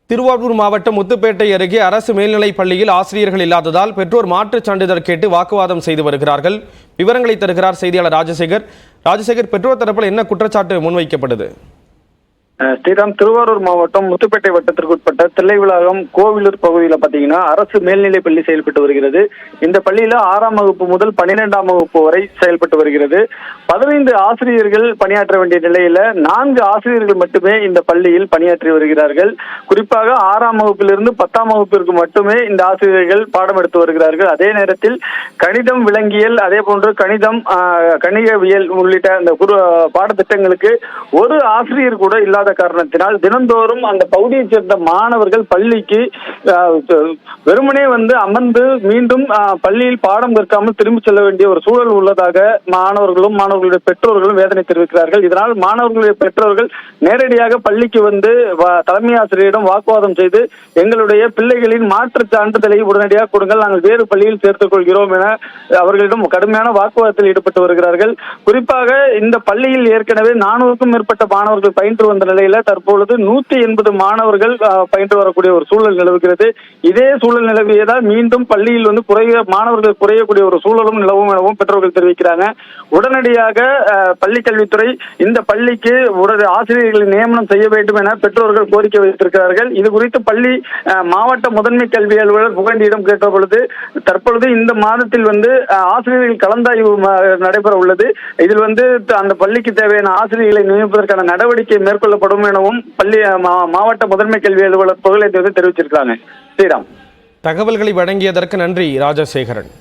திருவாரூர் மாவட்டம் முத்துப்பேட்டை அருகே அரசு மேல்நிலைப் பள்ளியில் ஆசிரியர்கள் இல்லாததால் பெற்றோர் மாற்றுச் சான்றிதழ் கேட்டு வாக்குவாதம் செய்து வருகிறார்கள். விவரங்களை தருகிறார் செய்தியாளர் ராஜசேகர். பெற்றோர் தரப்பில் என்ன குற்றச்சாட்டு முன்வைக்கப்படுது? ஸ்ரீராம், திருவாரூர் மாவட்டம் முத்துப்பேட்டை வட்டத்திற்கு உட்பட்ட தில்லைவிளாகம் கோவிலூர் பகுதியில் பாத்தீங்கன்னா அரசு மேல்நிலைப் பள்ளி செயல்பட்டு வருகிறது. இந்த பள்ளியில 6ஆம் வகுப்பு முதல் 12ஆம் வகுப்பு வரை செயல்பட்டு வருகிறது. 15 ஆசிரியர்கள் பணியாற்ற வேண்டிய நிலையில 4 ஆசிரியர்கள் மட்டுமே இந்த பள்ளியில் பணியாற்றி வருகிறார்கள். குறிப்பாக 6ஆம் வகுப்பிலிருந்து 10ஆம் வகுப்பிற்கு மட்டுமே இந்த ஆசிரியர்கள் பாடம் எடுத்து வருகிறார்கள். அதே நேரத்தில் கணிதம், விலங்கியல், அதே போன்று கணிகவியல் உள்ளிட்ட அந்த பாடத்திட்டங்களுக்கு ஒரு ஆசிரியர் கூட இல்லாத காரணத்தினால் தினந்தோறும் அந்த பகுதியைச் சேர்ந்த மாணவர்கள் பள்ளிக்கு வெறுமனே அமர்ந்து மீண்டும் பள்ளியில் பாடம் கற்காமல் திரும்பி செல்ல வேண்டிய ஒரு சூழல் உள்ளதாக மாணவர்களுடைய பெற்றோர்களும் வேதனை தெரிவிக்கிறார்கள். இதனால் மாணவர்களுடைய பெற்றோர்கள் நேரடியாக பள்ளிக்கு தலைமை ஆசிரியரிடம் வாக்குவாதம் செய்து எங்களுடைய பிள்ளைகளின் மாற்றுச் சான்றிதழை உடனடியாக கொடுங்கள், நாங்கள் வேறு பள்ளியில் சேர்த்துக் கொள்கிறோம் என அவர்களிடம் கடுமையான வாக்குவாதத்தில் ஈடுபட்டு வருகிறார்கள். குறிப்பாக இந்த பள்ளியில் ஏற்கனவே 400க்கும் மேற்பட்ட மாணவர்கள் பயின்று வந்த நிலையில தற்பொழுது 180 மாணவர்கள் பயின்று வரக்கூடிய ஒரு சூழல் நிலவுகிறது. இதே சூழல் நிலவியதால் மீண்டும் பள்ளியில் மாணவர்கள் குறையக்கூடிய ஒரு சூழலும் நிலவும் எனவும் பெற்றோர்கள் தெரிவிக்கிறாங்க. உடனடியாக பள்ளிக்கல்வித்துறை இந்த பள்ளிக்கு ஆசிரியர்களை நியமனம் செய்ய வேண்டும் என பெற்றோர்கள் கோரிக்கை வைத்திருக்கிறார்கள். இது குறித்து பள்ளி மாவட்ட முதன்மை கல்வி அலுவலர் புகண்டியிடம் கேட்ட பொழுது தற்பொழுது இந்த மாதத்தில் ஆசிரியர்கள் கலந்தாய்வு நடைபெற உள்ளது. இதில் அந்த பள்ளிக்கு தேவையான ஆசிரியர்களை நியமிப்பதற்கான நடவடிக்கை மேற்கொள்ளப்படும் எனவும் பள்ளி மாவட்ட முதன்மை கல்வி அலுவலர் புகழேந்தி தெரிவிச்சிருக்காங்க. ஸ்ரீராம், தகவல்களை வழங்கியதற்கு நன்றி ராஜசேகரன்.